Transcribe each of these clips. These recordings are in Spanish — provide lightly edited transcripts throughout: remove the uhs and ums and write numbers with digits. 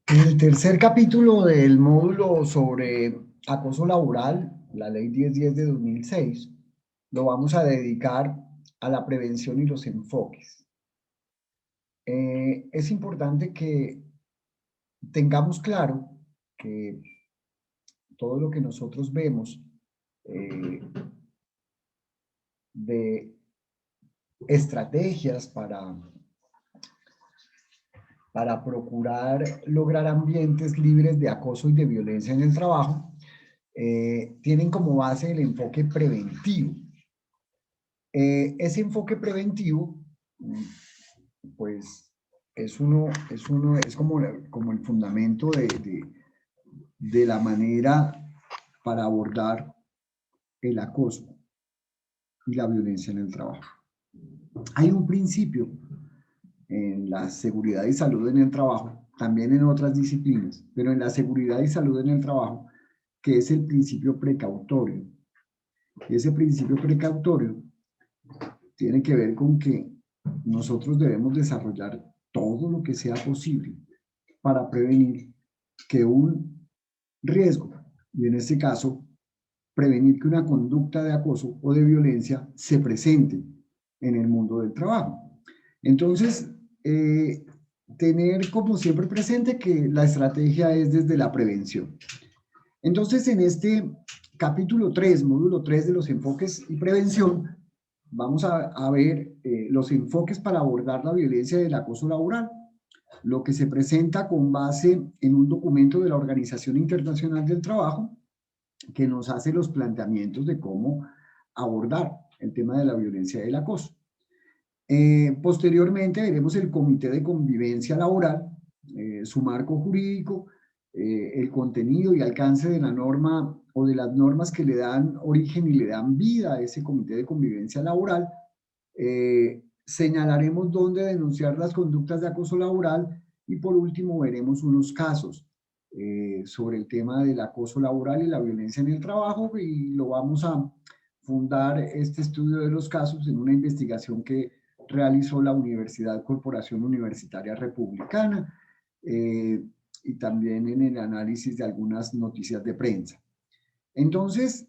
El tercer capítulo del módulo sobre acoso laboral, la ley 1010 de 2006, lo vamos a dedicar a la prevención y los enfoques. Es importante que tengamos claro que todo lo que nosotros vemos eh, de estrategias para procurar lograr ambientes libres de acoso y de violencia en el trabajo, tienen como base el enfoque preventivo. Ese enfoque preventivo, pues, es como el fundamento de la manera para abordar el acoso y la violencia en el trabajo. Hay un principio en la seguridad y salud en el trabajo, también en otras disciplinas, pero en la seguridad y salud en el trabajo, que es el principio precautorio. Y ese principio precautorio tiene que ver con que nosotros debemos desarrollar todo lo que sea posible para prevenir que un riesgo, y en este caso, prevenir que una conducta de acoso o de violencia se presente en el mundo del trabajo. Entonces, tener como siempre presente que la estrategia es desde la prevención. Entonces, en este capítulo 3, módulo 3 de los enfoques y prevención, vamos a ver los enfoques para abordar la violencia y el acoso laboral, lo que se presenta con base en un documento de la Organización Internacional del Trabajo que nos hace los planteamientos de cómo abordar el tema de la violencia y el acoso. Posteriormente veremos el Comité de Convivencia Laboral, su marco jurídico, el contenido y alcance de la norma o de las normas que le dan origen y le dan vida a ese Comité de Convivencia Laboral. Señalaremos dónde denunciar las conductas de acoso laboral y por último veremos unos casos sobre el tema del acoso laboral y la violencia en el trabajo y lo vamos a fundar este estudio de los casos en una investigación que realizó la Universidad Corporación Universitaria Republicana y también en el análisis de algunas noticias de prensa. Entonces,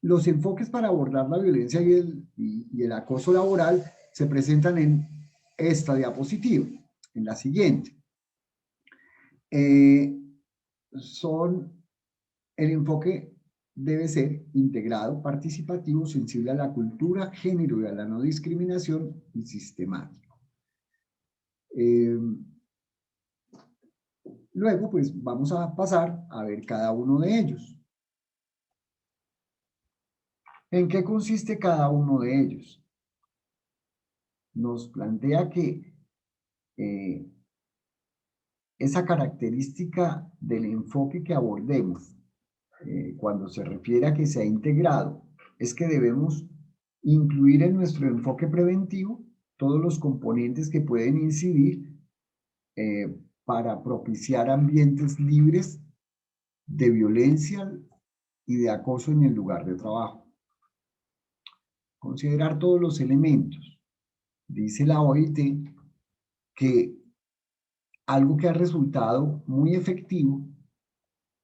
los enfoques para abordar la violencia y el acoso laboral se presentan en esta diapositiva, en la siguiente. Son el enfoque debe ser integrado, participativo, sensible a la cultura, género y a la no discriminación y sistemático. Luego, pues vamos a pasar a ver cada uno de ellos. ¿En qué consiste cada uno de ellos? Nos plantea que esa característica del enfoque que abordemos cuando se refiere a que sea integrado es que debemos incluir en nuestro enfoque preventivo todos los componentes que pueden incidir para propiciar ambientes libres de violencia y de acoso en el lugar de trabajo. Considerar todos los elementos. Dice la OIT que algo que ha resultado muy efectivo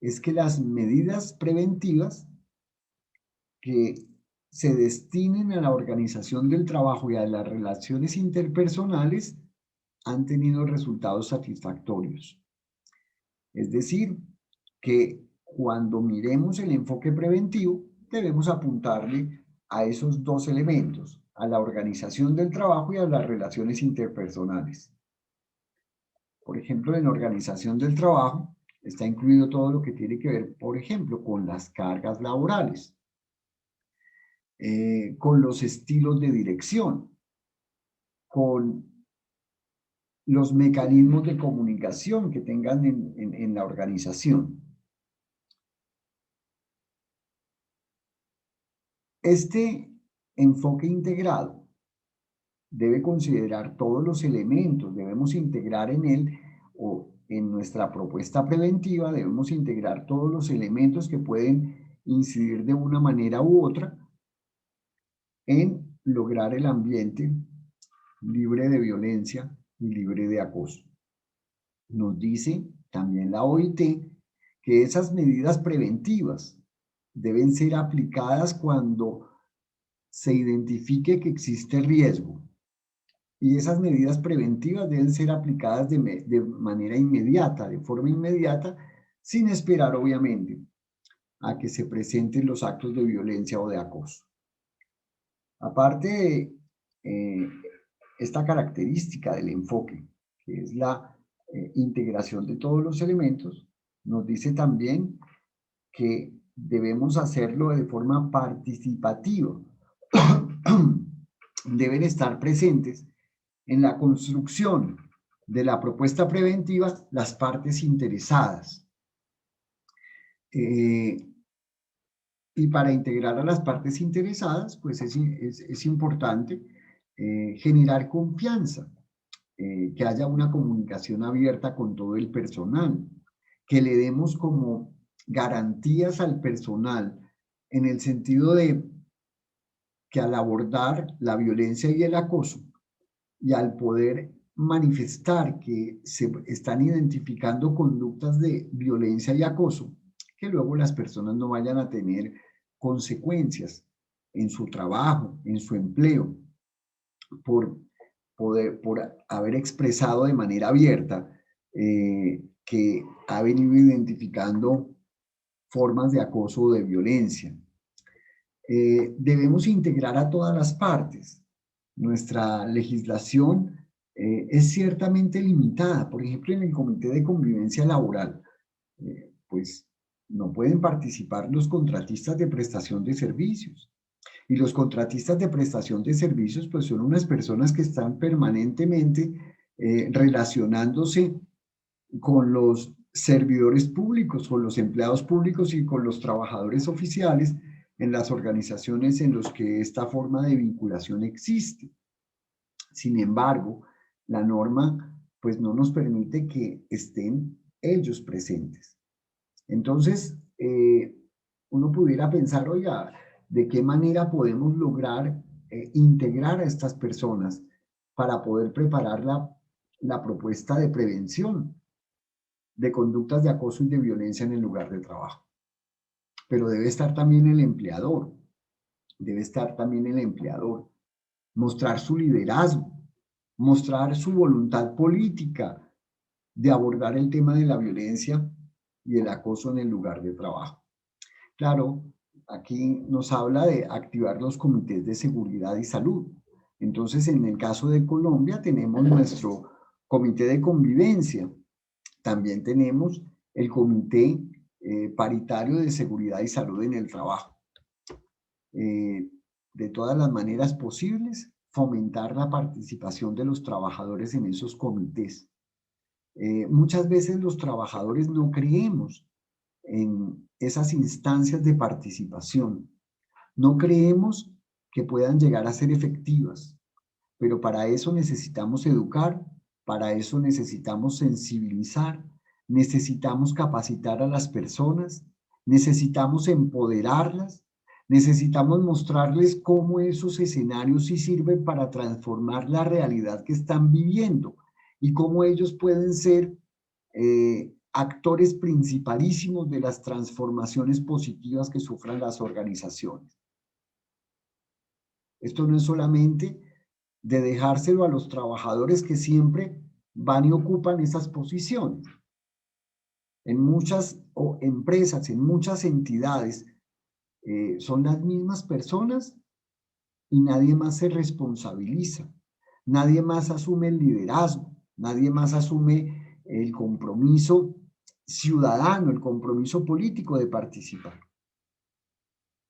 es que las medidas preventivas que se destinen a la organización del trabajo y a las relaciones interpersonales han tenido resultados satisfactorios. Es decir, que cuando miremos el enfoque preventivo, debemos apuntarle a esos dos elementos, a la organización del trabajo y a las relaciones interpersonales. Por ejemplo, en organización del trabajo está incluido todo lo que tiene que ver, por ejemplo, con las cargas laborales, con los estilos de dirección, con los mecanismos de comunicación que tengan en la organización. Este enfoque integrado debe considerar todos los elementos, debemos integrar en él o en nuestra propuesta preventiva, debemos integrar todos los elementos que pueden incidir de una manera u otra en lograr el ambiente libre de violencia y libre de acoso. Nos dice también la OIT, que esas medidas preventivas deben ser aplicadas cuando se identifique que existe riesgo. Y esas medidas preventivas deben ser aplicadas de manera inmediata, de forma inmediata, sin esperar, obviamente, a que se presenten los actos de violencia o de acoso. Aparte de esta característica del enfoque, que es la integración de todos los elementos, nos dice también que debemos hacerlo de forma participativa. Deben estar presentes en la construcción de la propuesta preventiva las partes interesadas. Y para integrar a las partes interesadas, pues es importante generar confianza, que haya una comunicación abierta con todo el personal, que le demos como garantías al personal en el sentido de que al abordar la violencia y el acoso y al poder manifestar que se están identificando conductas de violencia y acoso, que luego las personas no vayan a tener consecuencias en su trabajo, en su empleo, por haber expresado de manera abierta que ha venido identificando formas de acoso o de violencia. Debemos integrar a todas las partes. Nuestra legislación es ciertamente limitada. Por ejemplo, en el Comité de Convivencia Laboral, pues no pueden participar los contratistas de prestación de servicios. Y los contratistas de prestación de servicios, pues son unas personas que están permanentemente relacionándose con los servidores públicos, con los empleados públicos y con los trabajadores oficiales en las organizaciones en las que esta forma de vinculación existe. Sin embargo, la norma pues no nos permite que estén ellos presentes. Entonces, uno pudiera pensar, oiga, ¿de qué manera podemos lograr integrar a estas personas para poder preparar la propuesta de prevención de conductas de acoso y de violencia en el lugar de trabajo? Pero debe estar también el empleador, mostrar su liderazgo, mostrar su voluntad política de abordar el tema de la violencia y el acoso en el lugar de trabajo. Claro, aquí nos habla de activar los comités de seguridad y salud. Entonces, en el caso de Colombia, tenemos nuestro comité de convivencia. También tenemos el comité paritario de seguridad y salud en el trabajo. De todas las maneras posibles, fomentar la participación de los trabajadores en esos comités. Muchas veces los trabajadores no creemos en esas instancias de participación. No creemos que puedan llegar a ser efectivas, pero para eso necesitamos educar, para eso necesitamos sensibilizar, necesitamos capacitar a las personas, necesitamos empoderarlas, necesitamos mostrarles cómo esos escenarios sí sirven para transformar la realidad que están viviendo y cómo ellos pueden ser actores principalísimos de las transformaciones positivas que sufran las organizaciones. Esto no es solamente de dejárselo a los trabajadores que siempre van y ocupan esas posiciones. En muchas empresas, en muchas entidades, son las mismas personas y nadie más se responsabiliza, nadie más asume el liderazgo, nadie más asume el compromiso ciudadano, el compromiso político de participar.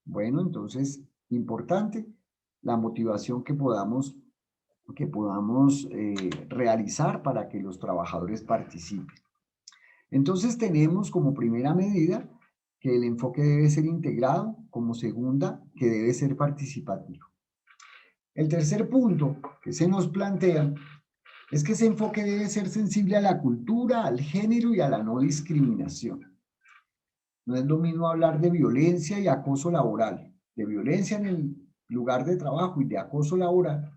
Bueno, entonces, importante la motivación que podamos realizar para que los trabajadores participen. Entonces tenemos como primera medida que el enfoque debe ser integrado, como segunda que debe ser participativo. El tercer punto que se nos plantea es que ese enfoque debe ser sensible a la cultura, al género y a la no discriminación. No es lo mismo hablar de violencia y acoso laboral, de violencia en el lugar de trabajo y de acoso laboral,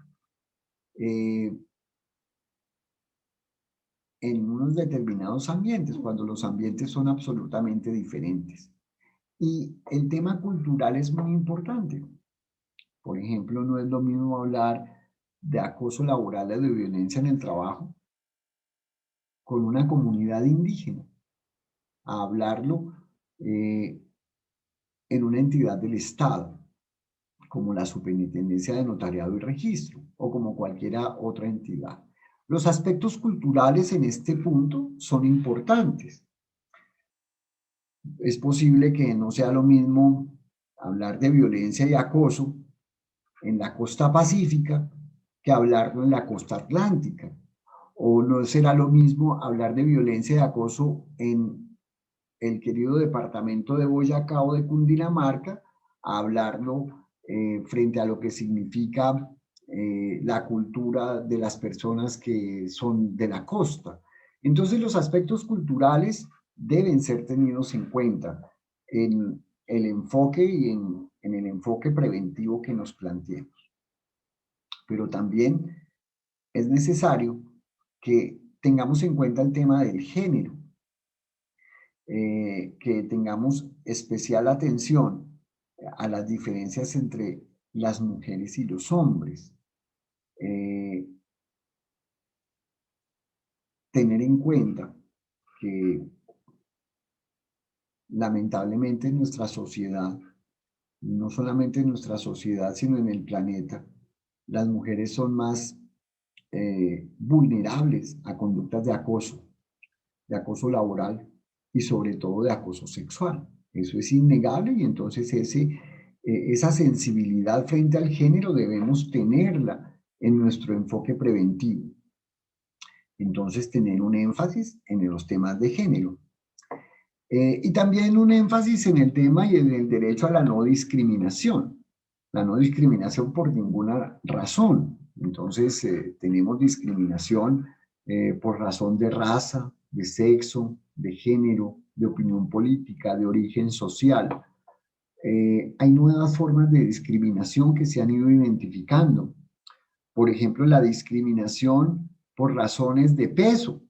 en unos determinados ambientes, cuando los ambientes son absolutamente diferentes. Y el tema cultural es muy importante. Por ejemplo, no es lo mismo hablar de acoso laboral o de violencia en el trabajo con una comunidad indígena, a hablarlo eh, en una entidad del Estado, como la Superintendencia de Notariado y Registro, o como cualquiera otra entidad. Los aspectos culturales en este punto son importantes. Es posible que no sea lo mismo hablar de violencia y acoso en la costa pacífica que hablarlo en la costa atlántica. O no será lo mismo hablar de violencia y acoso en el querido departamento de Boyacá o de Cundinamarca, a hablarlo frente a lo que significa la cultura de las personas que son de la costa. Entonces los aspectos culturales deben ser tenidos en cuenta en el enfoque y en el enfoque preventivo que nos planteemos. Pero también es necesario que tengamos en cuenta el tema del género, que tengamos especial atención a las diferencias entre las mujeres y los hombres. Tener en cuenta que lamentablemente en nuestra sociedad, no solamente en nuestra sociedad, sino en el planeta, las mujeres son más vulnerables a conductas de acoso laboral y sobre todo de acoso sexual. Eso es innegable y entonces esa sensibilidad frente al género debemos tenerla en nuestro enfoque preventivo. Entonces, tener un énfasis en los temas de género. Y también un énfasis en el tema y en el derecho a la no discriminación. La no discriminación por ninguna razón. Entonces, tenemos discriminación por razón de raza, de sexo, de género, de opinión política, de origen social. Hay nuevas formas de discriminación que se han ido identificando. Por ejemplo, la discriminación por razones de peso.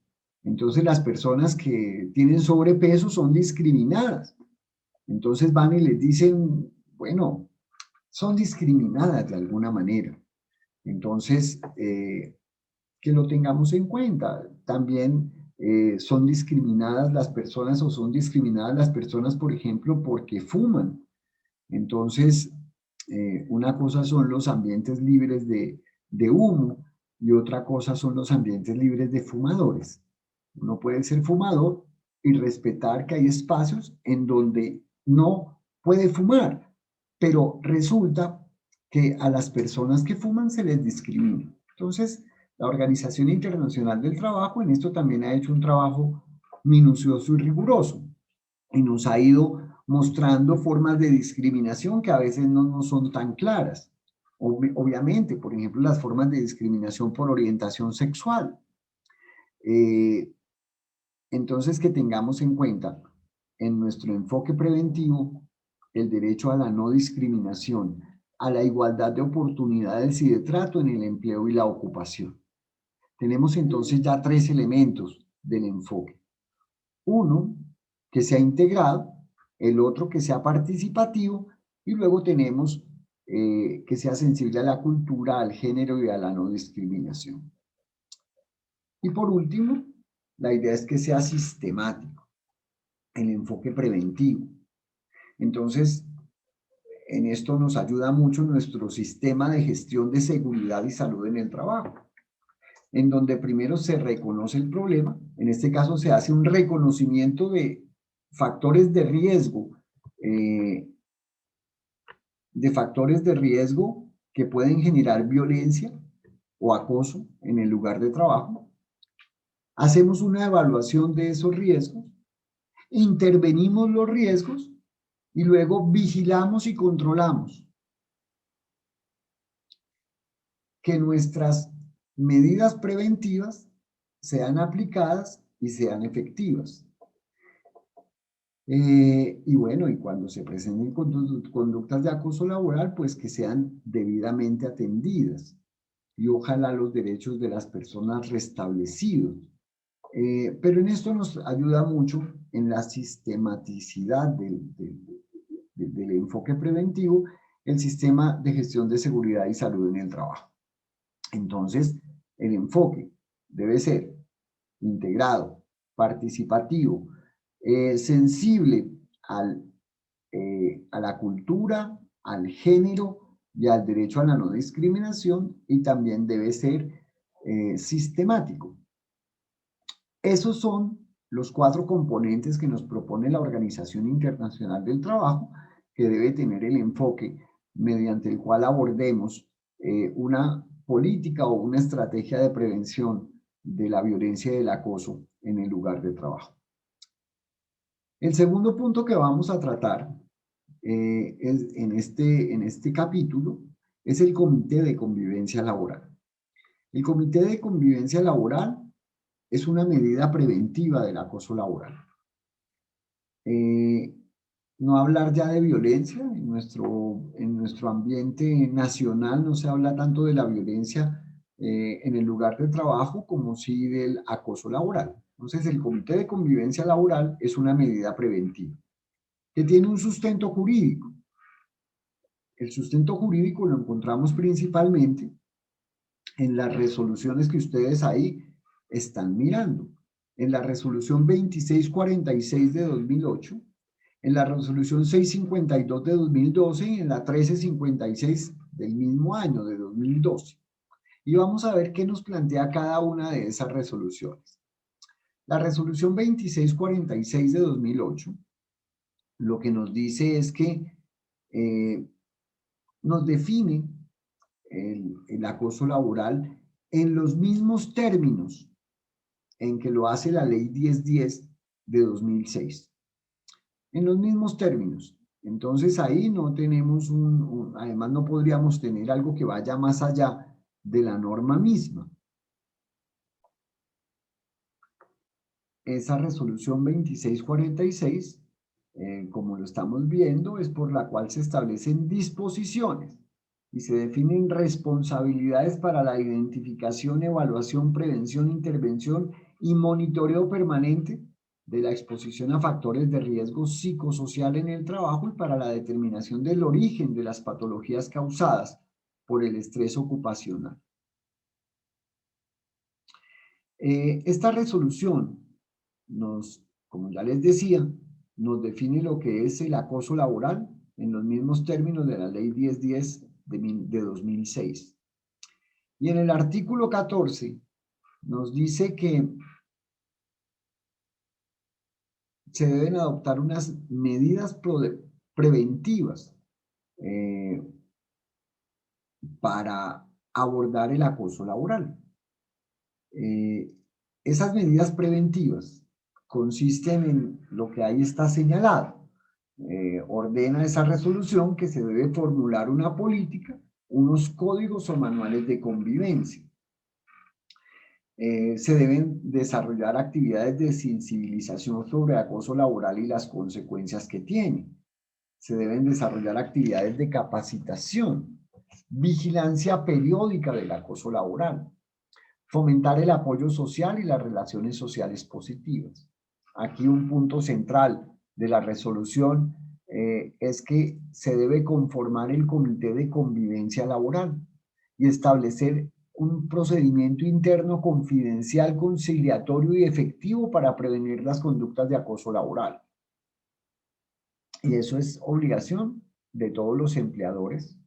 Entonces, las personas que tienen sobrepeso son discriminadas. Entonces van y les dicen, bueno, son discriminadas de alguna manera. Entonces, que lo tengamos en cuenta. También son discriminadas las personas o son discriminadas las personas, por ejemplo, porque fuman. Entonces, una cosa son los ambientes libres de humo y otra cosa son los ambientes libres de fumadores. Uno puede ser fumador y respetar que hay espacios en donde no puede fumar, pero resulta que a las personas que fuman se les discrimina. Entonces, la Organización Internacional del Trabajo en esto también ha hecho un trabajo minucioso y riguroso y nos ha ido mostrando formas de discriminación que a veces no son tan claras. Obviamente, por ejemplo, las formas de discriminación por orientación sexual. Entonces, que tengamos en cuenta en nuestro enfoque preventivo el derecho a la no discriminación, a la igualdad de oportunidades y de trato en el empleo y la ocupación. Tenemos entonces ya 3 elementos del enfoque. Uno, que sea integrado, el otro que sea participativo y luego tenemos que sea sensible a la cultura, al género y a la no discriminación. Y por último, la idea es que sea sistemático, el enfoque preventivo. Entonces, en esto nos ayuda mucho nuestro sistema de gestión de seguridad y salud en el trabajo, en donde primero se reconoce el problema, en este caso se hace un reconocimiento de factores de riesgo, que pueden generar violencia o acoso en el lugar de trabajo. Hacemos una evaluación de esos riesgos, intervenimos los riesgos y luego vigilamos y controlamos que nuestras medidas preventivas sean aplicadas y sean efectivas. Y bueno, y cuando se presenten conductas de acoso laboral, pues que sean debidamente atendidas y ojalá los derechos de las personas restablecidos. Pero en esto nos ayuda mucho en la sistematicidad del enfoque preventivo, el sistema de gestión de seguridad y salud en el trabajo. Entonces, el enfoque debe ser integrado, participativo, sensible a la cultura, al género y al derecho a la no discriminación, y también debe ser sistemático. Esos son los 4 componentes que nos propone la Organización Internacional del Trabajo, que debe tener el enfoque mediante el cual abordemos una política o una estrategia de prevención de la violencia y del acoso en el lugar de trabajo. El segundo punto que vamos a tratar en este capítulo es el Comité de Convivencia Laboral. El Comité de Convivencia Laboral es una medida preventiva del acoso laboral. No hablar ya de violencia, en nuestro ambiente nacional no se habla tanto de la violencia en el lugar de trabajo como sí del acoso laboral. Entonces, el Comité de Convivencia Laboral es una medida preventiva que tiene un sustento jurídico. El sustento jurídico lo encontramos principalmente en las resoluciones que ustedes ahí están mirando, en la resolución 2646 de 2008, en la resolución 652 de 2012 y en la 1356 del mismo año, de 2012. Y vamos a ver qué nos plantea cada una de esas resoluciones. La resolución 2646 de 2008 lo que nos dice es que nos define el acoso laboral en los mismos términos en que lo hace la ley 1010 de 2006. En los mismos términos. Entonces ahí no tenemos además no podríamos tener algo que vaya más allá de la norma misma. Esa resolución 2646, como lo estamos viendo, es por la cual se establecen disposiciones y se definen responsabilidades para la identificación, evaluación, prevención, intervención y monitoreo permanente de la exposición a factores de riesgo psicosocial en el trabajo y para la determinación del origen de las patologías causadas por el estrés ocupacional. Esta resolución como ya les decía, nos define lo que es el acoso laboral en los mismos términos de la ley 1010 de 2006. Y en el artículo 14 nos dice que se deben adoptar unas medidas preventivas para abordar el acoso laboral. Esas medidas preventivas consisten en lo que ahí está señalado. Ordena esa resolución que se debe formular una política, unos códigos o manuales de convivencia. Se deben desarrollar actividades de sensibilización sobre acoso laboral y las consecuencias que tiene. Se deben desarrollar actividades de capacitación, vigilancia periódica del acoso laboral, fomentar el apoyo social y las relaciones sociales positivas. Aquí un punto central de la resolución es que se debe conformar el Comité de Convivencia Laboral y establecer un procedimiento interno confidencial, conciliatorio y efectivo para prevenir las conductas de acoso laboral. Y eso es obligación de todos los empleadores,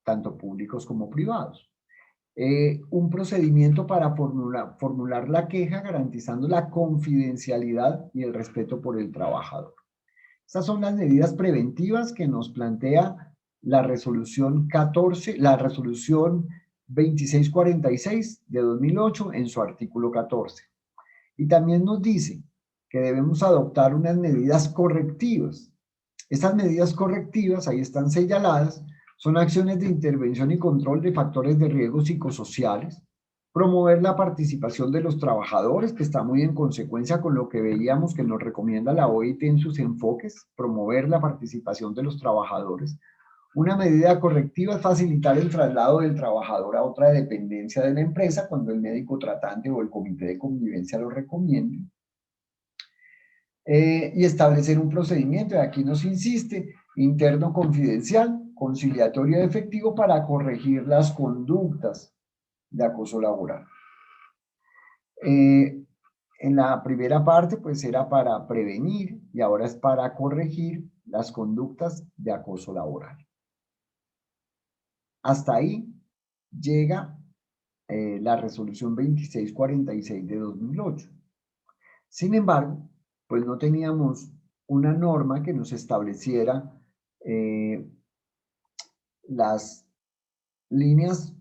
tanto públicos como privados. Un procedimiento para formular la queja garantizando la confidencialidad y el respeto por el trabajador. Esas son las medidas preventivas que nos plantea la resolución 2646 de 2008 en su artículo 14. Y también nos dice que debemos adoptar unas medidas correctivas. Estas medidas correctivas, ahí están señaladas, son acciones de intervención y control de factores de riesgo psicosociales, promover la participación de los trabajadores, que está muy en consecuencia con lo que veíamos que nos recomienda la OIT en sus enfoques, promover la participación de los trabajadores, Una medida correctiva es facilitar el traslado del trabajador a otra dependencia de la empresa cuando el médico tratante o el comité de convivencia lo recomiende. Y establecer un procedimiento, y aquí nos insiste, interno confidencial, conciliatorio y efectivo para corregir las conductas de acoso laboral. En la primera parte, pues era para prevenir y ahora es para corregir las conductas de acoso laboral. Hasta ahí llega la resolución 2646 de 2008. Sin embargo, pues no teníamos una norma que nos estableciera las líneas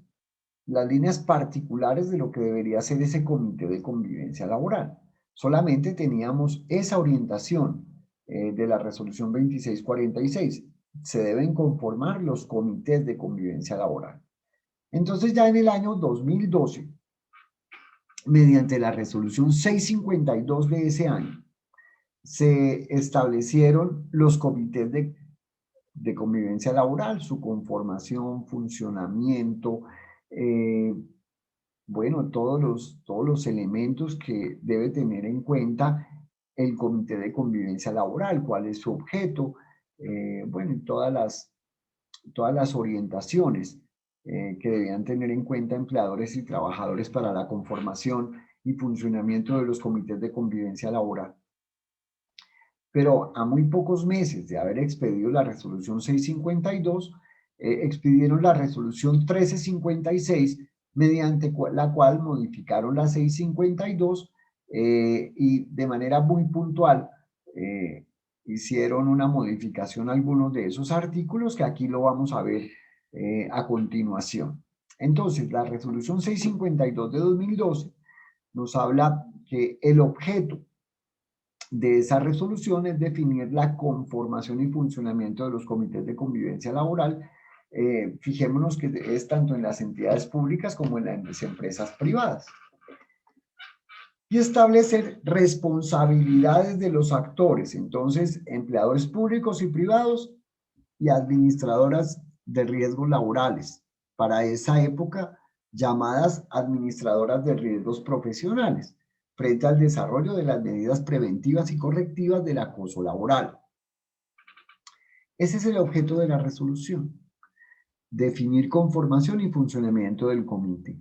particulares de lo que debería ser ese comité de convivencia laboral. Solamente teníamos esa orientación de la resolución 2646. Se deben conformar los comités de convivencia laboral. Entonces ya en el año 2012, mediante la resolución 652 de ese año, se establecieron los comités de convivencia laboral, su conformación, funcionamiento, bueno, todos los elementos que debe tener en cuenta el comité de convivencia laboral, cuál es su objeto, bueno, y todas las orientaciones que debían tener en cuenta empleadores y trabajadores para la conformación y funcionamiento de los comités de convivencia laboral. Pero a muy pocos meses de haber expedido la resolución 652, expidieron la resolución 1356, mediante la cual modificaron la 652 y de manera muy puntual hicieron una modificación a algunos de esos artículos que aquí lo vamos a ver a continuación. Entonces, la resolución 652 de 2012 nos habla que el objeto de esa resolución es definir la conformación y funcionamiento de los comités de convivencia laboral. Fijémonos que es tanto en las entidades públicas como en las empresas privadas. Y establecer responsabilidades de los actores, entonces empleadores públicos y privados y administradoras de riesgos laborales, para esa época llamadas administradoras de riesgos profesionales, frente al desarrollo de las medidas preventivas y correctivas del acoso laboral. Ese es el objeto de la resolución, definir conformación y funcionamiento del comité.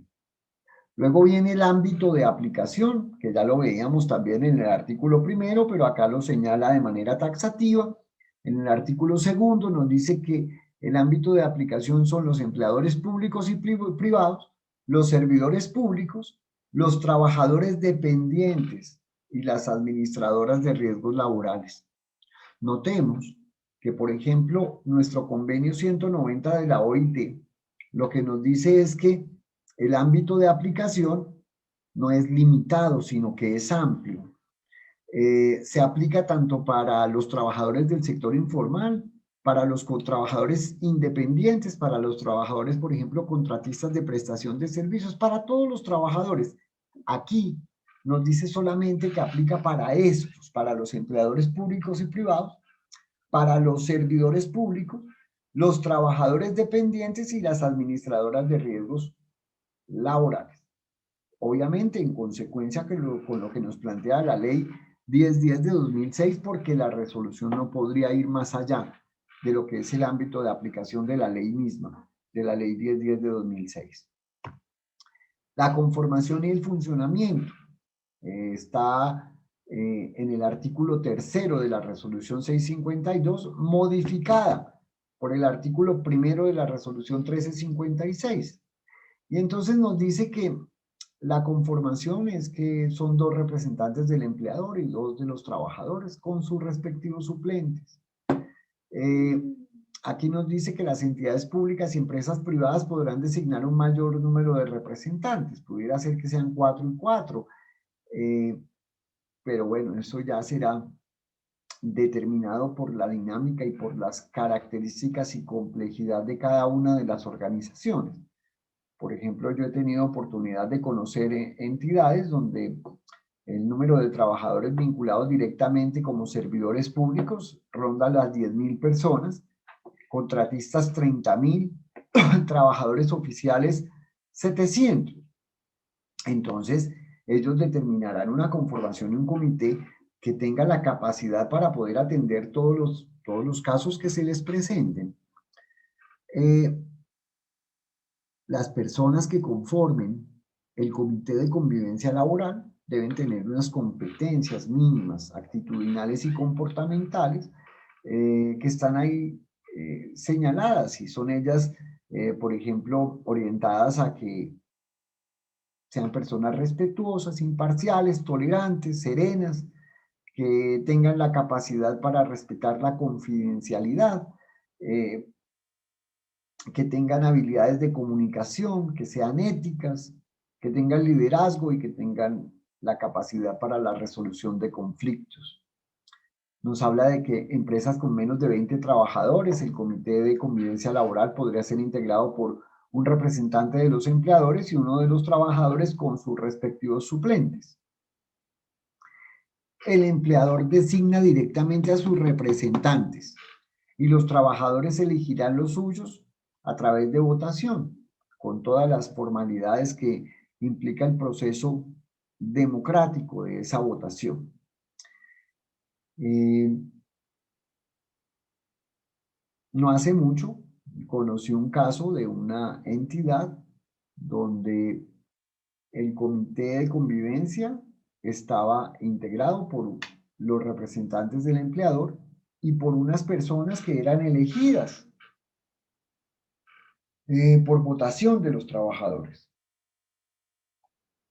Luego viene el ámbito de aplicación, que ya lo veíamos también en el artículo primero, pero acá lo señala de manera taxativa. En el artículo segundo nos dice que el ámbito de aplicación son los empleadores públicos y privados, los servidores públicos, los trabajadores dependientes y las administradoras de riesgos laborales. Notemos que, por ejemplo, nuestro convenio 190 de la OIT lo que nos dice es que el ámbito de aplicación no es limitado, sino que es amplio. Se aplica tanto para los trabajadores del sector informal, para los trabajadores independientes, para los trabajadores, por ejemplo, contratistas de prestación de servicios, para todos los trabajadores. Aquí nos dice solamente que aplica para estos, para los empleadores públicos y privados, para los servidores públicos, los trabajadores dependientes y las administradoras de riesgos laborales. Obviamente, en consecuencia con lo que nos plantea la ley 1010 de 2006, porque la resolución no podría ir más allá de lo que es el ámbito de aplicación de la ley misma, de la ley 1010 de 2006. La conformación y el funcionamiento está en el artículo tercero de la resolución 652, modificada por el artículo primero de la resolución 1356. Y entonces nos dice que la conformación es que son 2 representantes del empleador y 2 de los trabajadores con sus respectivos suplentes. Aquí nos dice que las entidades públicas y empresas privadas podrán designar un mayor número de representantes. Pudiera ser que sean 4 y 4. Pero bueno, eso ya será determinado por la dinámica y por las características y complejidad de cada una de las organizaciones. Por ejemplo, yo he tenido oportunidad de conocer entidades donde el número de trabajadores vinculados directamente como servidores públicos ronda las 10.000 personas, contratistas 30.000, trabajadores oficiales 700. Entonces, ellos determinarán una conformación de un comité que tenga la capacidad para poder atender todos los casos que se les presenten. Las personas que conformen el comité de convivencia laboral deben tener unas competencias mínimas, actitudinales y comportamentales, que están ahí señaladas, y son ellas, por ejemplo, orientadas a que sean personas respetuosas, imparciales, tolerantes, serenas, que tengan la capacidad para respetar la confidencialidad, que tengan habilidades de comunicación, que sean éticas, que tengan liderazgo y que tengan la capacidad para la resolución de conflictos. Nos habla de que empresas con menos de 20 trabajadores, el comité de convivencia laboral podría ser integrado por un representante de los empleadores y uno de los trabajadores con sus respectivos suplentes. El empleador designa directamente a sus representantes y los trabajadores elegirán los suyos a través de votación, con todas las formalidades que implica el proceso democrático de esa votación. No hace mucho conocí un caso de una entidad donde el comité de convivencia estaba integrado por los representantes del empleador y por unas personas que eran elegidas por votación de los trabajadores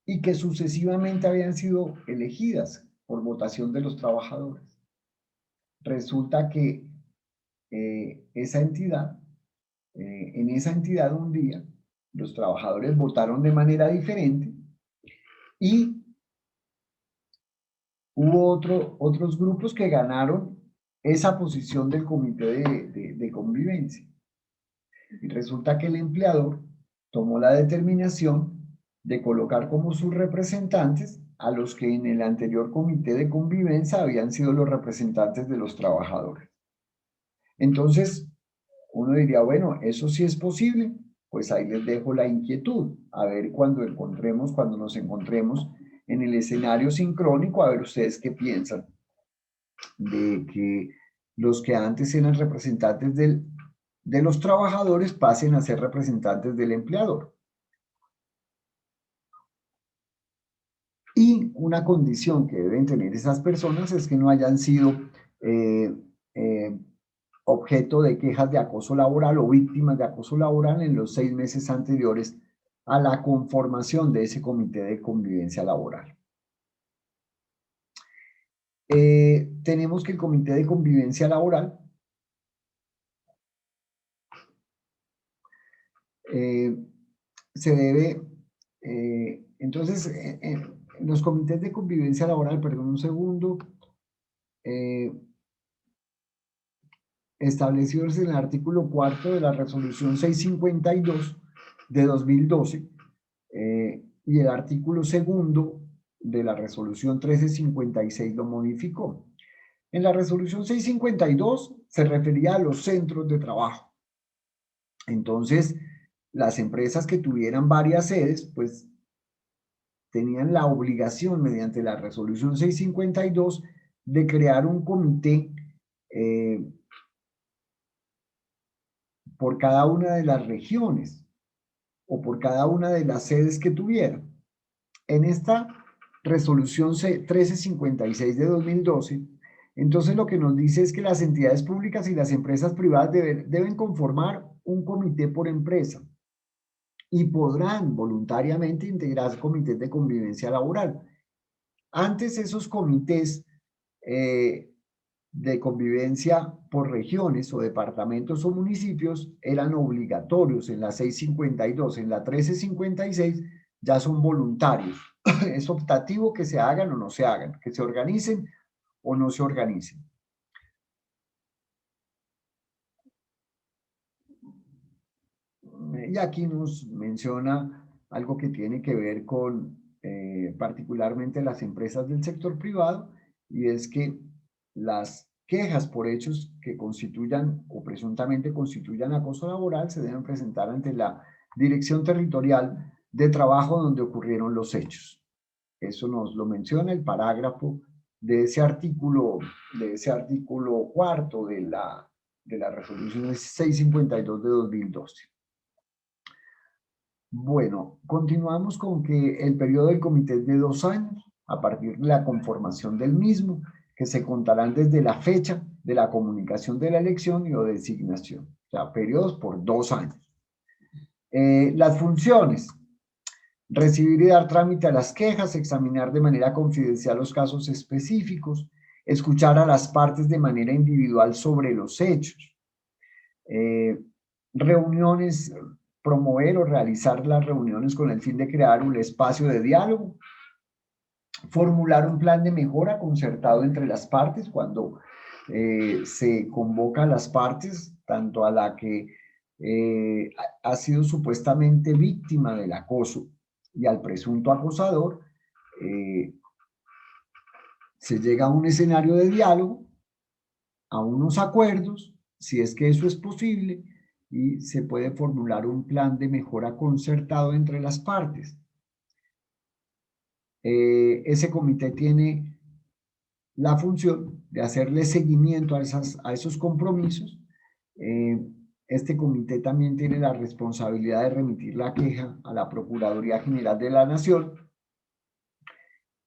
y que sucesivamente habían sido elegidas por votación de los trabajadores. Resulta que en esa entidad un día los trabajadores votaron de manera diferente y hubo otros grupos que ganaron esa posición del comité de convivencia. Y resulta que el empleador tomó la determinación de colocar como sus representantes a los que en el anterior comité de convivencia habían sido los representantes de los trabajadores. Entonces, uno diría, bueno, eso sí es posible, pues ahí les dejo la inquietud, a ver cuando nos encontremos en el escenario sincrónico, a ver ustedes qué piensan de que los que antes eran representantes de los trabajadores pasen a ser representantes del empleador. Y una condición que deben tener esas personas es que no hayan sido objeto de quejas de acoso laboral o víctimas de acoso laboral en los 6 meses anteriores a la conformación de ese comité de convivencia laboral. Tenemos que el comité de convivencia laboral se debe, entonces, en los comités de convivencia laboral, perdón un segundo, establecidos en el artículo 4 de la resolución 652 de 2012 y el artículo 2 de la resolución 1356 lo modificó. En la resolución 652 se refería a los centros de trabajo. Entonces, las empresas que tuvieran varias sedes, pues tenían la obligación mediante la resolución 652 de crear un comité por cada una de las regiones o por cada una de las sedes que tuvieran. En esta resolución 1356 de 2012, entonces lo que nos dice es que las entidades públicas y las empresas privadas deben conformar un comité por empresa y podrán voluntariamente integrarse comités de convivencia laboral. Antes esos comités de convivencia por regiones o departamentos o municipios eran obligatorios en la 652, en la 1356 ya son voluntarios. Es optativo que se hagan o no se hagan, que se organicen o no se organicen. Y aquí nos menciona algo que tiene que ver con particularmente las empresas del sector privado, y es que las quejas por hechos que constituyan o presuntamente constituyan acoso laboral se deben presentar ante la Dirección Territorial de Trabajo donde ocurrieron los hechos. Eso nos lo menciona el parágrafo de ese artículo cuarto de la resolución 652 de 2012. Bueno, continuamos con que el periodo del comité es de 2 años, a partir de la conformación del mismo, que se contarán desde la fecha de la comunicación de la elección y o designación. O sea, periodos por 2 años. Las funciones: recibir y dar trámite a las quejas, examinar de manera confidencial los casos específicos, escuchar a las partes de manera individual sobre los hechos, reuniones, promover o realizar las reuniones con el fin de crear un espacio de diálogo, formular un plan de mejora concertado entre las partes cuando se convoca a las partes, tanto a la que ha sido supuestamente víctima del acoso y al presunto acosador, se llega a un escenario de diálogo, a unos acuerdos, si es que eso es posible, y se puede formular un plan de mejora concertado entre las partes. Ese comité tiene la función de hacerle seguimiento a esos compromisos. Este comité también tiene la responsabilidad de remitir la queja a la Procuraduría General de la Nación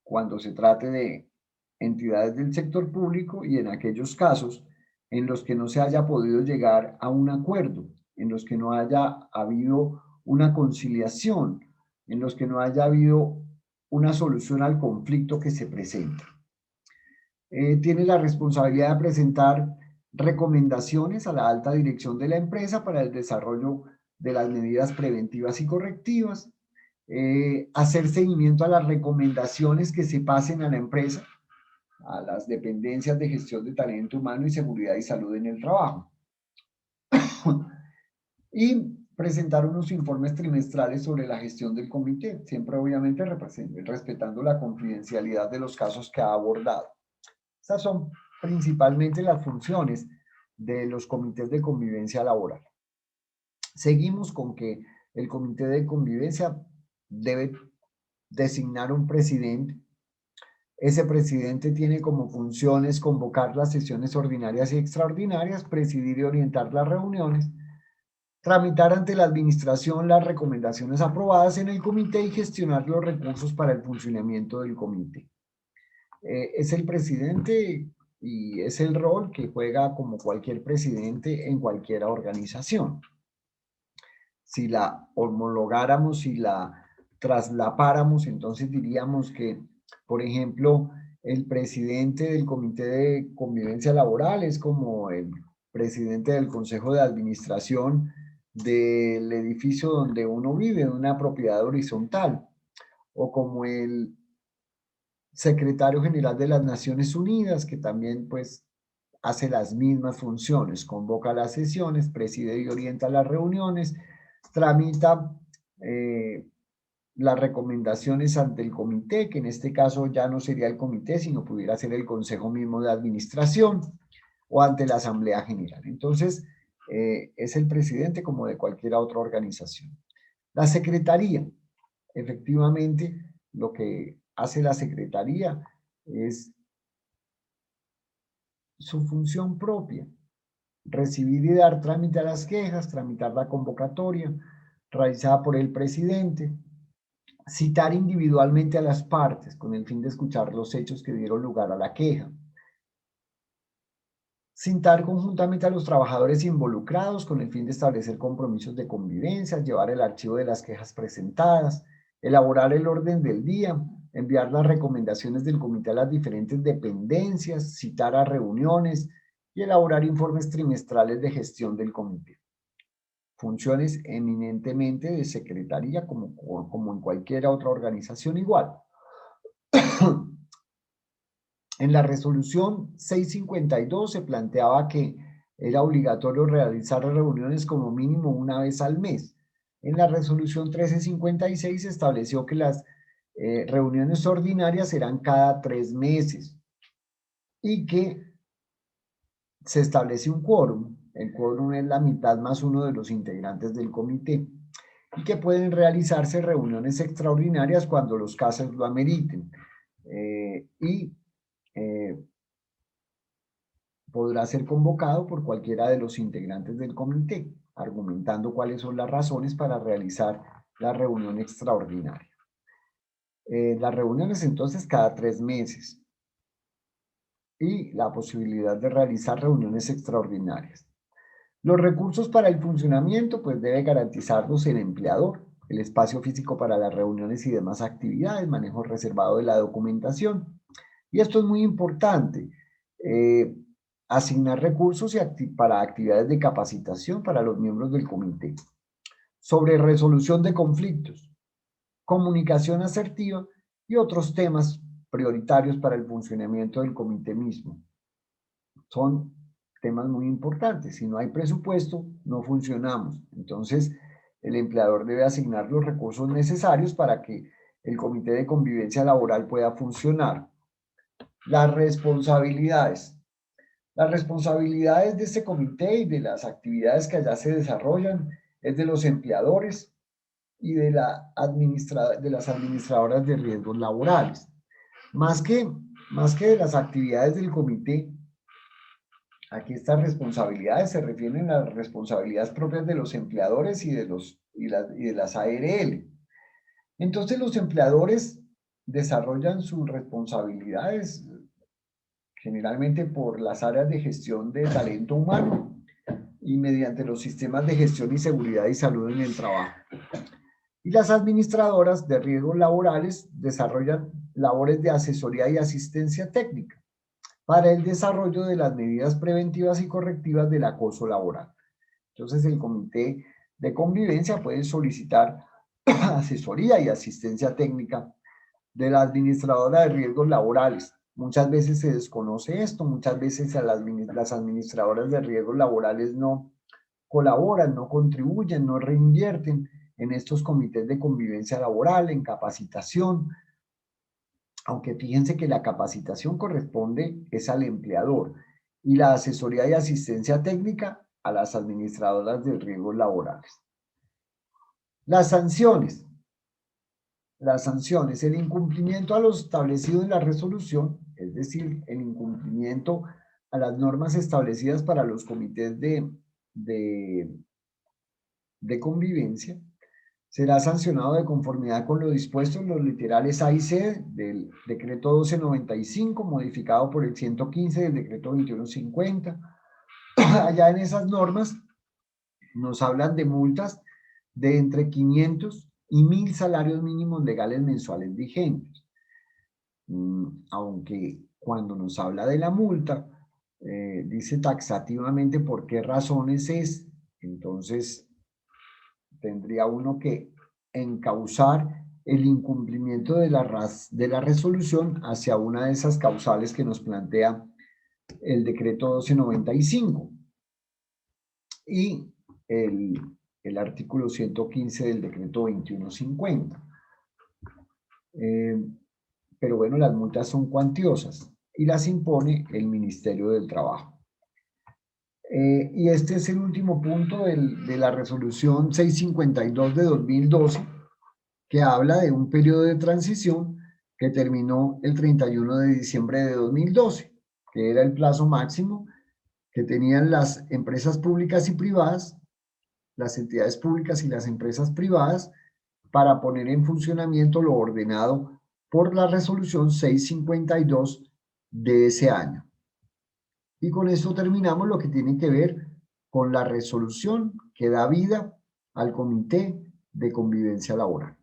cuando se trate de entidades del sector público y en aquellos casos en los que no se haya podido llegar a un acuerdo, en los que no haya habido una conciliación, en los que no haya habido una solución al conflicto que se presenta. Tiene la responsabilidad de presentar recomendaciones a la alta dirección de la empresa para el desarrollo de las medidas preventivas y correctivas, hacer seguimiento a las recomendaciones que se pasen a la empresa, a las dependencias de gestión de talento humano y seguridad y salud en el trabajo. Y presentar unos informes trimestrales sobre la gestión del comité, siempre obviamente respetando la confidencialidad de los casos que ha abordado. Estas son principalmente las funciones de los comités de convivencia laboral. Seguimos con que el comité de convivencia debe designar un presidente. Ese presidente tiene como funciones convocar las sesiones ordinarias y extraordinarias, presidir y orientar las reuniones, tramitar ante la administración las recomendaciones aprobadas en el comité y gestionar los recursos para el funcionamiento del comité. Es el presidente y es el rol que juega como cualquier presidente en cualquier organización. Si la homologáramos, si la traslapáramos, entonces diríamos que, por ejemplo, el presidente del Comité de Convivencia Laboral es como el presidente del Consejo de Administración del edificio donde uno vive, en una propiedad horizontal, o como el secretario general de las Naciones Unidas, que también pues hace las mismas funciones, convoca las sesiones, preside y orienta las reuniones, tramita las recomendaciones ante el comité, que en este caso ya no sería el comité, sino pudiera ser el consejo mismo de administración o ante la asamblea general. Entonces, es el presidente como de cualquier otra organización. La secretaría, efectivamente, lo que hace la secretaría es su función propia, recibir y dar trámite a las quejas, tramitar la convocatoria realizada por el presidente, citar individualmente a las partes con el fin de escuchar los hechos que dieron lugar a la queja, citar conjuntamente a los trabajadores involucrados con el fin de establecer compromisos de convivencia, llevar el archivo de las quejas presentadas, elaborar el orden del día, enviar las recomendaciones del comité a las diferentes dependencias, citar a reuniones y elaborar informes trimestrales de gestión del comité. Funciones eminentemente de secretaría como en cualquier otra organización igual. En la resolución 652 se planteaba que era obligatorio realizar reuniones como mínimo una vez al mes. En la resolución 1356 se estableció que las reuniones ordinarias serán cada 3 meses y que se establece un quórum. El quórum es la mitad más uno de los integrantes del comité y que pueden realizarse reuniones extraordinarias cuando los casos lo ameriten. Podrá ser convocado por cualquiera de los integrantes del comité, argumentando cuáles son las razones para realizar la reunión extraordinaria. Las reuniones entonces cada 3 meses y la posibilidad de realizar reuniones extraordinarias. Los recursos para el funcionamiento pues debe garantizarlos el empleador, el espacio físico para las reuniones y demás actividades, manejo reservado de la documentación. Y esto es muy importante, asignar recursos para actividades de capacitación para los miembros del comité. Sobre resolución de conflictos, comunicación asertiva y otros temas prioritarios para el funcionamiento del comité mismo. Son temas muy importantes. Si no hay presupuesto, no funcionamos. Entonces, el empleador debe asignar los recursos necesarios para que el comité de convivencia laboral pueda funcionar. Las responsabilidades. Las responsabilidades de este comité y de las actividades que allá se desarrollan es de los empleadores y de las administradoras de riesgos laborales. Más que de las actividades del comité, aquí estas responsabilidades se refieren a las responsabilidades propias de los empleadores y de las ARL. Entonces los empleadores desarrollan sus responsabilidades generalmente por las áreas de gestión de talento humano y mediante los sistemas de gestión y seguridad y salud en el trabajo. Y las administradoras de riesgos laborales desarrollan labores de asesoría y asistencia técnica para el desarrollo de las medidas preventivas y correctivas del acoso laboral. Entonces, el comité de convivencia puede solicitar asesoría y asistencia técnica de la administradora de riesgos laborales. Muchas veces se desconoce esto, muchas veces las administradoras de riesgos laborales no colaboran, no contribuyen, no reinvierten en estos comités de convivencia laboral, en capacitación, aunque fíjense que la capacitación corresponde es al empleador y la asesoría y asistencia técnica a las administradoras de riesgos laborales. Las sanciones. Las sanciones, el incumplimiento a lo establecido en la resolución, es decir, el incumplimiento a las normas establecidas para los comités de convivencia, será sancionado de conformidad con lo dispuesto en los literales A y C del decreto 1295, modificado por el 115 del decreto 2150. Allá en esas normas nos hablan de multas de entre 500 y 1000 salarios mínimos legales mensuales vigentes. Aunque cuando nos habla de la multa, dice taxativamente por qué razones es, entonces tendría uno que encauzar el incumplimiento de la resolución hacia una de esas causales que nos plantea el decreto 1295 y el artículo 115 del decreto 2150. Pero bueno, las multas son cuantiosas y las impone el Ministerio del Trabajo. Y este es el último punto de la resolución 652 de 2012, que habla de un periodo de transición que terminó el 31 de diciembre de 2012, que era el plazo máximo que tenían las empresas públicas y privadas, las entidades públicas y las empresas privadas, para poner en funcionamiento lo ordenado por la resolución 652 de ese año. Y con esto terminamos lo que tiene que ver con la resolución que da vida al Comité de Convivencia Laboral.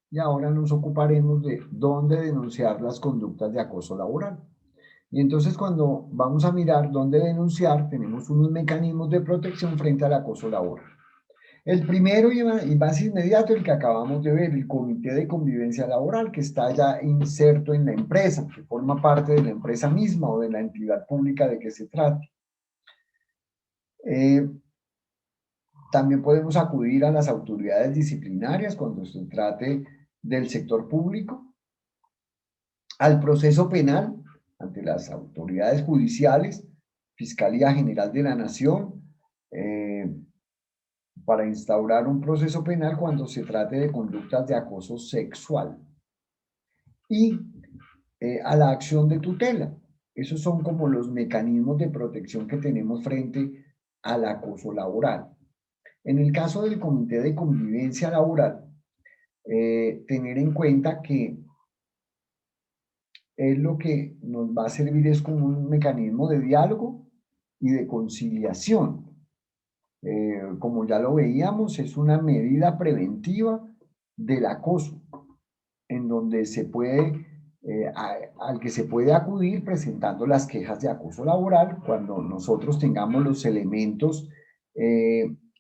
Y ahora nos ocuparemos de dónde denunciar las conductas de acoso laboral. Y entonces cuando vamos a mirar dónde denunciar, tenemos unos mecanismos de protección frente al acoso laboral. El primero y más inmediato, el que acabamos de ver, el Comité de Convivencia Laboral, que está ya inserto en la empresa, que forma parte de la empresa misma o de la entidad pública de que se trate. También podemos acudir a las autoridades disciplinarias cuando se trate del sector público, al proceso penal ante las autoridades judiciales Fiscalía General de la Nación para instaurar un proceso penal cuando se trate de conductas de acoso sexual. Y a la acción de tutela. Esos son como los mecanismos de protección que tenemos frente al acoso laboral. En el caso del Comité de Convivencia Laboral, tener en cuenta que lo que nos va a servir es como un mecanismo de diálogo y de conciliación. Como ya lo veíamos, es una medida preventiva del acoso, en donde se puede, al que se puede acudir presentando las quejas de acoso laboral cuando nosotros tengamos los elementos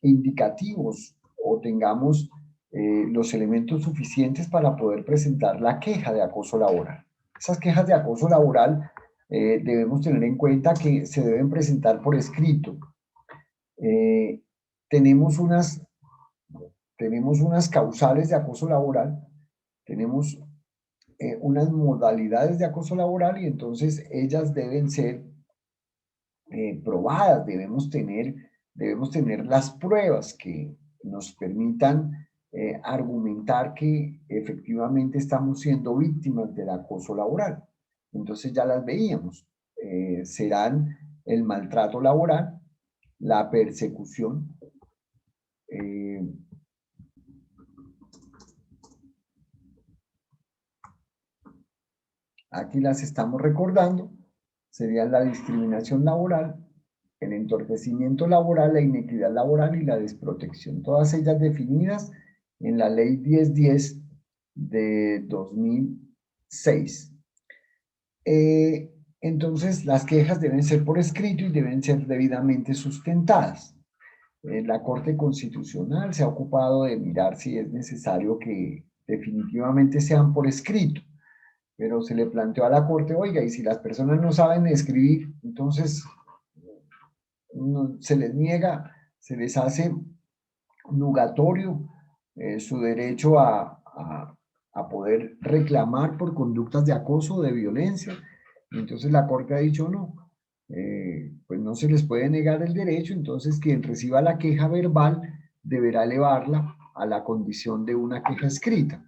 indicativos o tengamos los elementos suficientes para poder presentar la queja de acoso laboral. Esas quejas de acoso laboral debemos tener en cuenta que se deben presentar por escrito. Tenemos unas causales de acoso laboral, tenemos unas modalidades de acoso laboral y entonces ellas deben ser probadas, debemos tener las pruebas que nos permitan argumentar que efectivamente estamos siendo víctimas del acoso laboral. Entonces ya las veíamos, serán el maltrato laboral, la persecución, aquí las estamos recordando, serían la discriminación laboral, el entorpecimiento laboral, la inequidad laboral y la desprotección, todas ellas definidas en la Ley 1010 de 2006. Entonces, las quejas deben ser por escrito y deben ser debidamente sustentadas. La Corte Constitucional se ha ocupado de mirar si es necesario que definitivamente sean por escrito, pero se le planteó a la Corte, oiga, y si las personas no saben escribir, entonces se les niega, se les hace nugatorio su derecho a poder reclamar por conductas de acoso o de violencia. Y entonces la Corte ha dicho no, pues no se les puede negar el derecho, entonces quien reciba la queja verbal deberá elevarla a la condición de una queja escrita.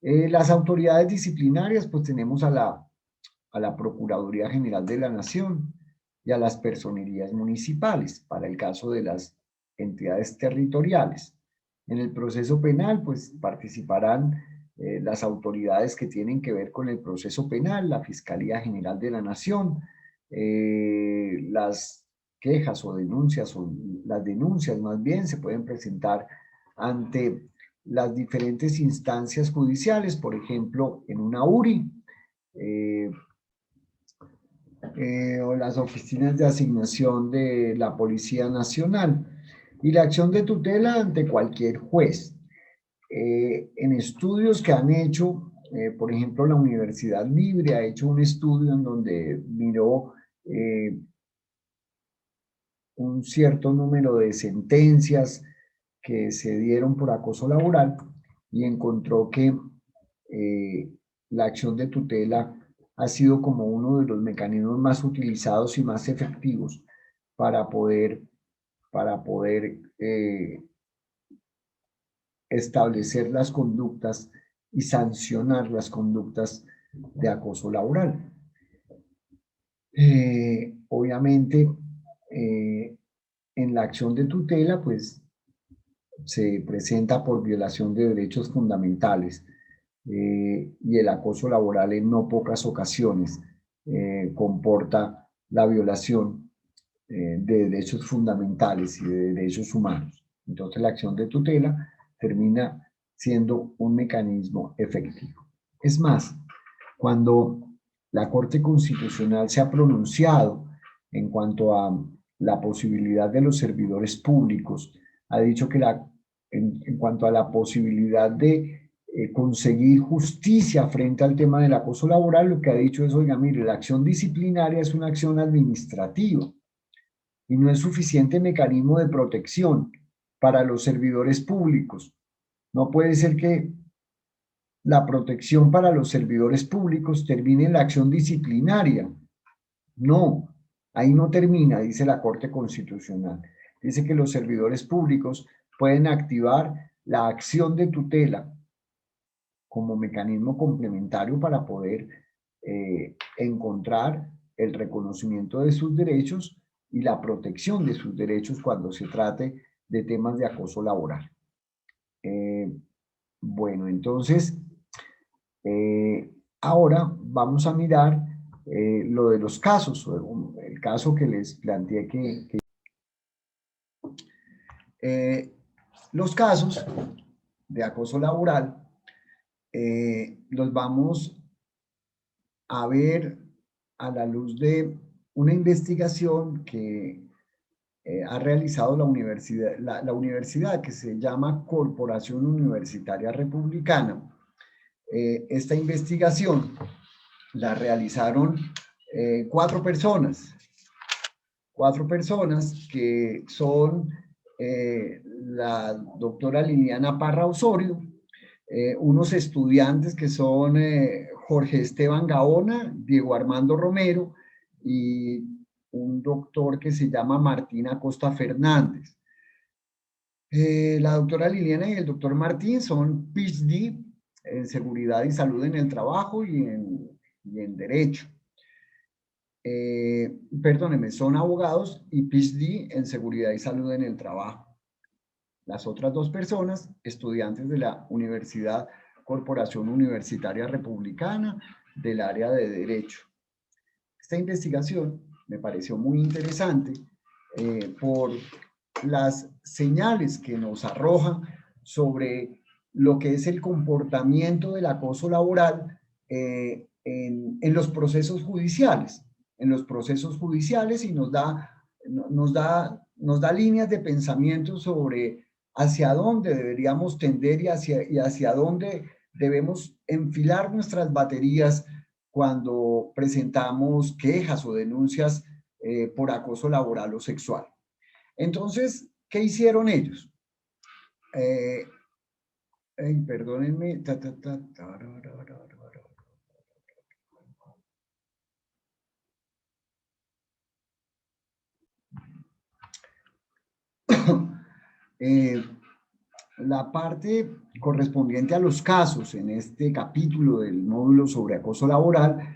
Las autoridades disciplinarias, pues tenemos a la Procuraduría General de la Nación y a las personerías municipales para el caso de las entidades territoriales. En el proceso penal, pues participarán las autoridades que tienen que ver con el proceso penal, la Fiscalía General de la Nación, las quejas o las denuncias más bien se pueden presentar ante las diferentes instancias judiciales, por ejemplo, en una URI, o las oficinas de asignación de la Policía Nacional, y la acción de tutela ante cualquier juez. En estudios que han hecho, por ejemplo, la Universidad Libre ha hecho un estudio en donde miró un cierto número de sentencias que se dieron por acoso laboral y encontró que la acción de tutela ha sido como uno de los mecanismos más utilizados y más efectivos para poder establecer las conductas y sancionar las conductas de acoso laboral. Obviamente, en la acción de tutela, pues se presenta por violación de derechos fundamentales y el acoso laboral en no pocas ocasiones comporta la violación de derechos fundamentales y de derechos humanos. Entonces la acción de tutela termina siendo un mecanismo efectivo. Es más, cuando la Corte Constitucional se ha pronunciado en cuanto a la posibilidad de los servidores públicos, ha dicho que en cuanto a la posibilidad de conseguir justicia frente al tema del acoso laboral, lo que ha dicho es, oiga, mire, la acción disciplinaria es una acción administrativa y no es suficiente mecanismo de protección para los servidores públicos. No puede ser que la protección para los servidores públicos termine en la acción disciplinaria. No, Ahí no termina, dice la Corte Constitucional. Dice que los servidores públicos pueden activar la acción de tutela como mecanismo complementario para poder encontrar el reconocimiento de sus derechos y la protección de sus derechos cuando se trate de temas de acoso laboral. Bueno, entonces, ahora vamos a mirar lo de los casos, el caso que les planteé los casos de acoso laboral los vamos a ver a la luz de una investigación que ha realizado la universidad que se llama Corporación Universitaria Republicana. Esta investigación la realizaron cuatro personas que son la doctora Liliana Parra Osorio, unos estudiantes que son Jorge Esteban Gaona, Diego Armando Romero y un doctor que se llama Martín Acosta Fernández. La doctora Liliana y el doctor Martín son PhD en Seguridad y Salud en el Trabajo y en Derecho. Perdónenme, son abogados y PhD en Seguridad y Salud en el Trabajo. Las otras dos personas, estudiantes de la Universidad Corporación Universitaria Republicana del área de Derecho. Esta investigación me pareció muy interesante por las señales que nos arroja sobre lo que es el comportamiento del acoso laboral en los procesos judiciales. En los procesos judiciales y nos da líneas de pensamiento sobre hacia dónde deberíamos tender y hacia dónde debemos enfilar nuestras baterías cuando presentamos quejas o denuncias por acoso laboral o sexual. Entonces, ¿qué hicieron ellos? Perdónenme. La parte correspondiente a los casos en este capítulo del módulo sobre acoso laboral,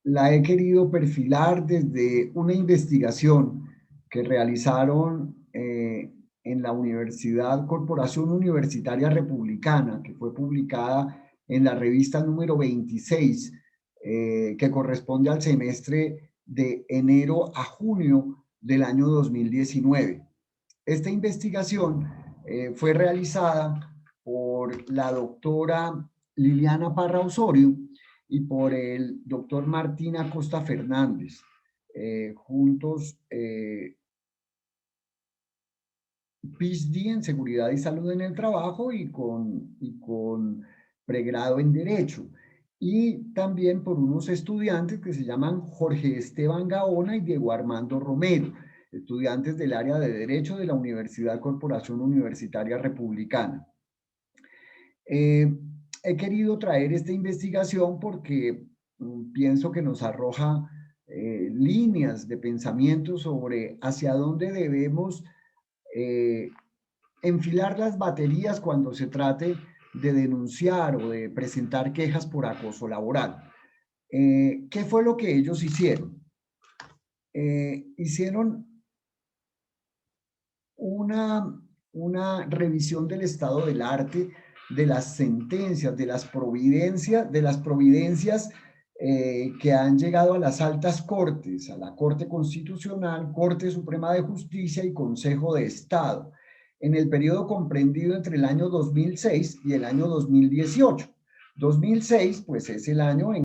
la he querido perfilar desde una investigación que realizaron en la Universidad Corporación Universitaria Republicana, que fue publicada en la revista número 26, que corresponde al semestre de enero a junio del año 2019. Esta investigación fue realizada por la doctora Liliana Parra Osorio y por el doctor Martín Acosta Fernández, juntos PhD en Seguridad y Salud en el Trabajo y con pregrado en Derecho. Y también por unos estudiantes que se llaman Jorge Esteban Gaona y Diego Armando Romero, estudiantes del área de Derecho de la Universidad Corporación Universitaria Republicana. He querido traer esta investigación porque pienso que nos arroja líneas de pensamiento sobre hacia dónde debemos enfilar las baterías cuando se trate de denunciar o de presentar quejas por acoso laboral. ¿Qué fue lo que ellos hicieron? Hicieron una revisión del estado del arte, de las sentencias, de las providencias que han llegado a las altas cortes, a la Corte Constitucional, Corte Suprema de Justicia y Consejo de Estado, en el periodo comprendido entre el año 2006 y el año 2018. 2006, pues es el año en